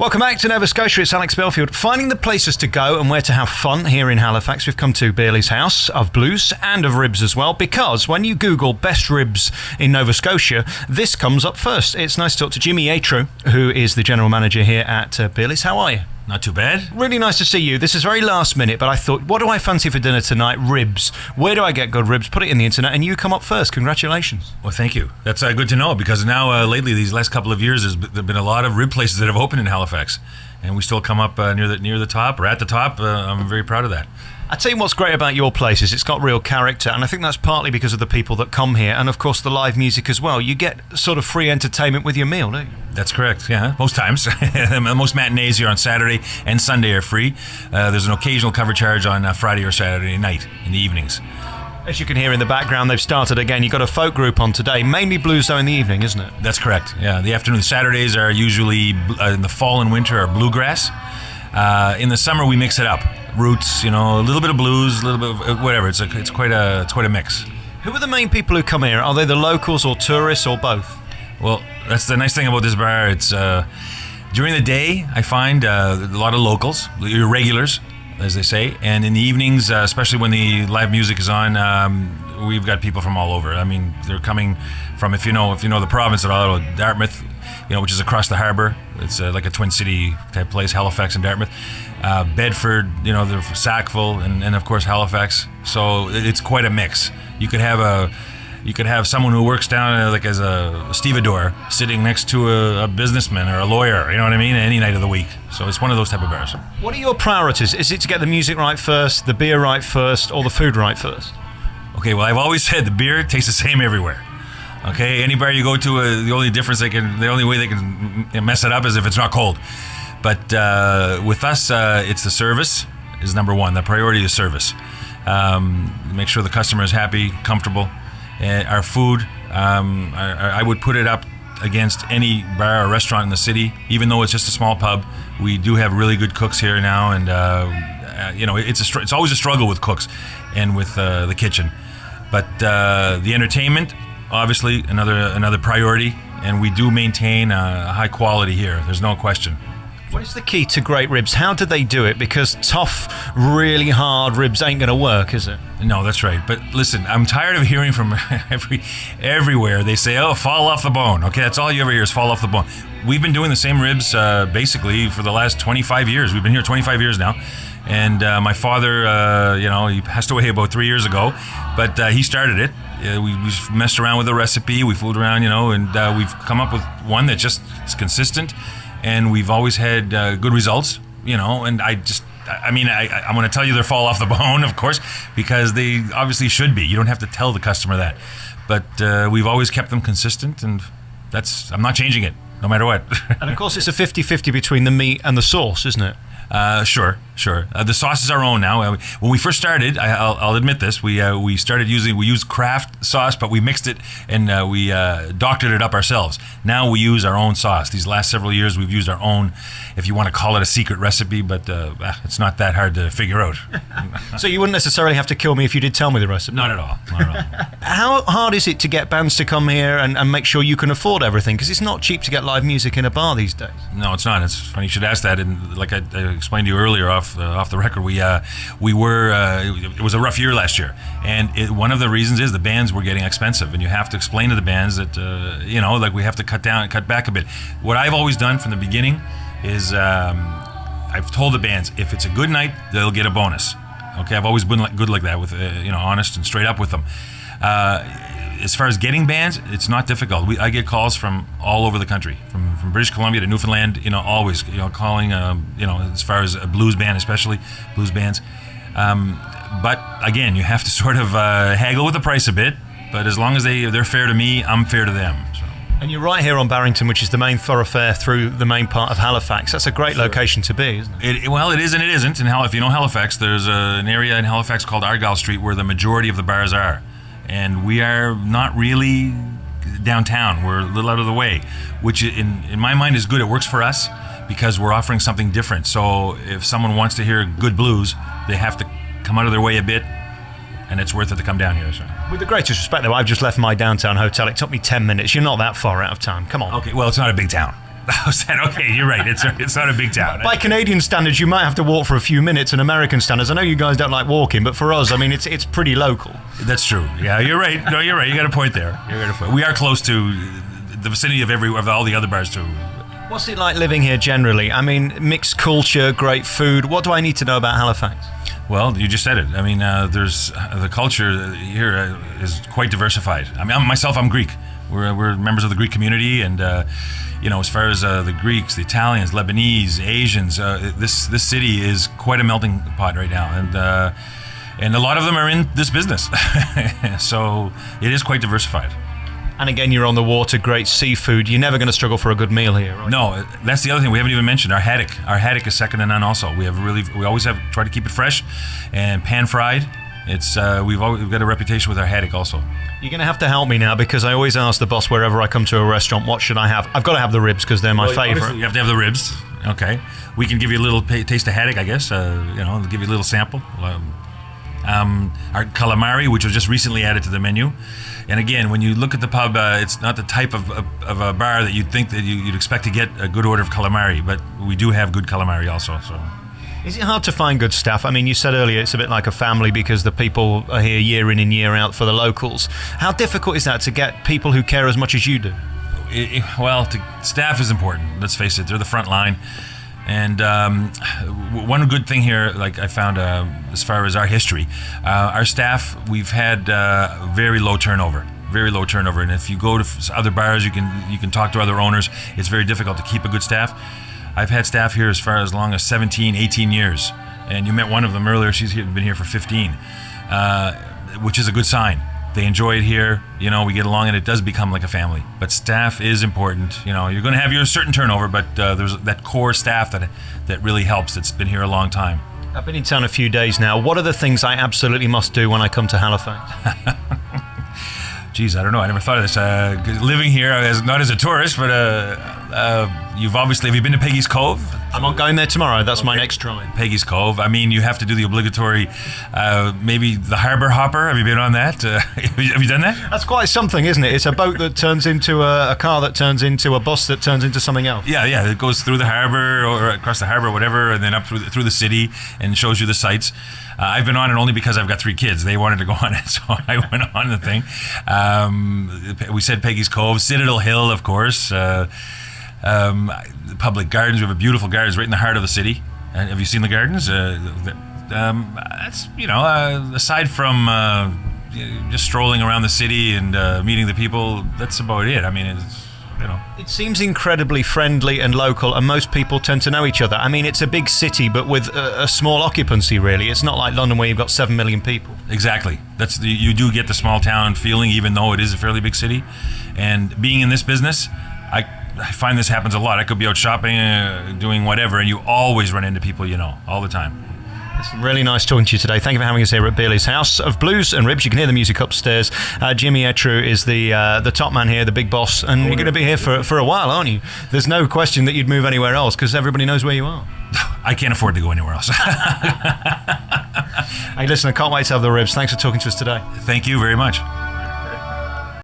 Welcome back to Nova Scotia. It's Alex Belfield. Finding the places to go and where to have fun here in Halifax. We've come to Bearley's House of Blues and of Ribs as well, because when you Google best ribs in Nova Scotia, this comes up first. It's nice to talk to Jimmy Atro, who is the general manager here at Bearley's. How are you? Not too bad. Really nice to see you. This is very last minute, but I thought, what do I fancy for dinner tonight? Ribs. Where do I get good ribs? Put it in the internet, and you come up first. Congratulations. Well, thank you. That's good to know, because now, lately, these last couple of years, there's been a lot of rib places that have opened in Halifax, and we still come up near the top, or at the top. I'm very proud of that. I tell you what's great about your place is it's got real character, and I think that's partly because of the people that come here, and of course the live music as well. You get sort of free entertainment with your meal, don't you? That's correct, yeah, most times. Most matinees here on Saturday and Sunday are free. There's an occasional cover charge on Friday or Saturday night in the evenings. As you can hear in the background, they've started again. You've got a folk group on today, mainly blues though in the evening, isn't it? That's correct, yeah. The afternoon Saturdays are usually, in the fall and winter, are bluegrass. In the summer we mix it up. Roots, a little bit of blues, a little bit of whatever. It's quite a mix. Who are the main people who come here? Are they the locals or tourists or both? Well, that's the nice thing about this bar. It's during the day I find a lot of locals, your regulars, as they say, and in the evenings, especially when the live music is on, we've got people from all over. I mean, they're coming from if you know the province at all, Dartmouth, which is across the harbour. It's like a twin city type place, Halifax and Dartmouth. Bedford, they're from Sackville, and of course Halifax. So it's quite a mix. You could have someone who works down like as a stevedore sitting next to a businessman or a lawyer. You know what I mean? Any night of the week. So it's one of those type of bars. What are your priorities? Is it to get the music right first, the beer right first, or the food right first? Okay, well, I've always said the beer tastes the same everywhere. Okay, any bar you go to, the only way they can mess it up is if it's not cold. But with us, it's the service is number one. The priority is service. Make sure the customer is happy, comfortable. Our food, I would put it up against any bar or restaurant in the city, even though it's just a small pub. We do have really good cooks here now, and it's always a struggle with cooks and with the kitchen. But the entertainment, obviously, another priority, and we do maintain a high quality here. There's no question. What is the key to great ribs? How do they do it? Because tough, really hard ribs ain't going to work, is it? No, that's right. But listen, I'm tired of hearing from everywhere. They say, oh, fall off the bone. Okay, that's all you ever hear is fall off the bone. We've been doing the same ribs basically for the last 25 years. We've been here 25 years now. And my father, he passed away about 3 years ago, but he started it. We messed around with the recipe. We fooled around, and we've come up with one that just is consistent. And we've always had good results, and I'm going to tell you they're fall off the bone, of course, because they obviously should be. You don't have to tell the customer that. But we've always kept them consistent, and I'm not changing it, no matter what. And of course, it's a 50-50 between the meat and the sauce, isn't it? Sure. The sauce is our own now. When we first started, I'll admit this, we used Kraft sauce, but we mixed it and we doctored it up ourselves. Now we use our own sauce. These last several years, we've used our own, if you want to call it a secret recipe, but it's not that hard to figure out. So you wouldn't necessarily have to kill me if you did tell me the recipe? Not at all. How hard is it to get bands to come here and make sure you can afford everything? Because it's not cheap to get live music in a bar these days. No, it's not. It's funny you should ask that. And like I explained to you earlier off the record, it was a rough year last year, and one of the reasons is the bands were getting expensive, and you have to explain to the bands that we have to cut back a bit. What I've always done from the beginning is I've told the bands if it's a good night, they'll get a bonus. Okay, I've always been good like that, with honest and straight up with them. As far as getting bands, it's not difficult. I get calls from all over the country, from British Columbia to Newfoundland. Always calling. As far as a blues band, especially blues bands. But again, you have to sort of haggle with the price a bit. But as long as they're fair to me, I'm fair to them. So. And you're right here on Barrington, which is the main thoroughfare through the main part of Halifax. That's a great location to be, isn't it? Well, it is and it isn't. If you know Halifax, there's an area in Halifax called Argyle Street where the majority of the bars are. And we are not really downtown. We're a little out of the way, which in my mind is good. It works for us because we're offering something different. So if someone wants to hear good blues, they have to come out of their way a bit, and it's worth it to come down here. So. With the greatest respect, though, I've just left my downtown hotel. It took me 10 minutes. You're not that far out of town. Come on. Okay, well, it's not a big town. Okay, you're right. It's not a big town. By Canadian standards, you might have to walk for a few minutes. In American standards, I know you guys don't like walking, but for us, I mean, it's pretty local. That's true. Yeah, you're right. No, you're right. You got a point there. We are close to the vicinity of all the other bars too. What's it like living here generally? I mean, mixed culture, great food. What do I need to know about Halifax? Well, you just said it. I mean, there's the culture here is quite diversified. I mean, I'm Greek. We're members of the Greek community, and as far as the Greeks, the Italians, Lebanese, Asians, this city is quite a melting pot right now, and a lot of them are in this business, so it is quite diversified. And again, you're on the water, great seafood. You're never going to struggle for a good meal here, right? No, that's the other thing we haven't even mentioned. Our haddock. Our haddock is second to none. Also, we always have tried to keep it fresh and pan fried. It's we've got a reputation with our haddock also. You're going to have to help me now, because I always ask the boss wherever I come to a restaurant, what should I have? I've got to have the ribs because they're my favorite. You have to have the ribs. Okay, we can give you a little taste of haddock, I guess. Give you a little sample. Our calamari, which was just recently added to the menu. And again, when you look at the pub, it's not the type of a bar that you'd think that you'd expect to get a good order of calamari, but we do have good calamari also. So, is it hard to find good staff? I mean, you said earlier it's a bit like a family because the people are here year in and year out for the locals. How difficult is that to get people who care as much as you do? Staff is important. Let's face it, they're the front line. And one good thing here, like I found as far as our history, our staff, we've had very low turnover. And if you go to other bars, you can talk to other owners. It's very difficult to keep a good staff. I've had staff here as long as 17, 18 years. And you met one of them earlier. She's been here for 15, which is a good sign. They enjoy it here. We get along, and it does become like a family. But staff is important. You're going to have your certain turnover, but there's that core staff that really helps. That's been here a long time. I've been in town a few days now. What are the things I absolutely must do when I come to Halifax? Geez, I don't know. I never thought of this. Living here, not as a tourist, but have you been to Peggy's Cove? I'm not going there tomorrow. That's my next try. Peggy's Cove. I mean, you have to do the obligatory, maybe the Harbour Hopper. Have you been on that? Have you done that? That's quite something, isn't it? It's a boat that turns into a car that turns into a bus that turns into something else. Yeah. It goes through the harbour or across the harbour, whatever, and then up through the city and shows you the sights. I've been on it only because I've got 3 kids. They wanted to go on it, so I went on the thing. We said Peggy's Cove, Citadel Hill, of course. Public gardens. We have a beautiful gardens right in the heart of the city. Have you seen the gardens? That's aside from just strolling around the city and meeting the people, that's about it. I mean, it's. It seems incredibly friendly and local, and most people tend to know each other. I mean, it's a big city, but with a small occupancy, really. It's not like London where you've got 7 million people. Exactly. You do get the small town feeling, even though it is a fairly big city. And being in this business, I find this happens a lot. I could be out shopping, doing whatever, and you always run into people all the time. It's really nice talking to you today. Thank you for having us here at Beerley's House of Blues and Ribs. You can hear the music upstairs. Jimmy Etru is the top man here, the big boss, and you're going to be here for a while, aren't you? There's no question that you'd move anywhere else because everybody knows where you are. I can't afford to go anywhere else. Hey, listen, I can't wait to have the ribs. Thanks for talking to us today. Thank you very much.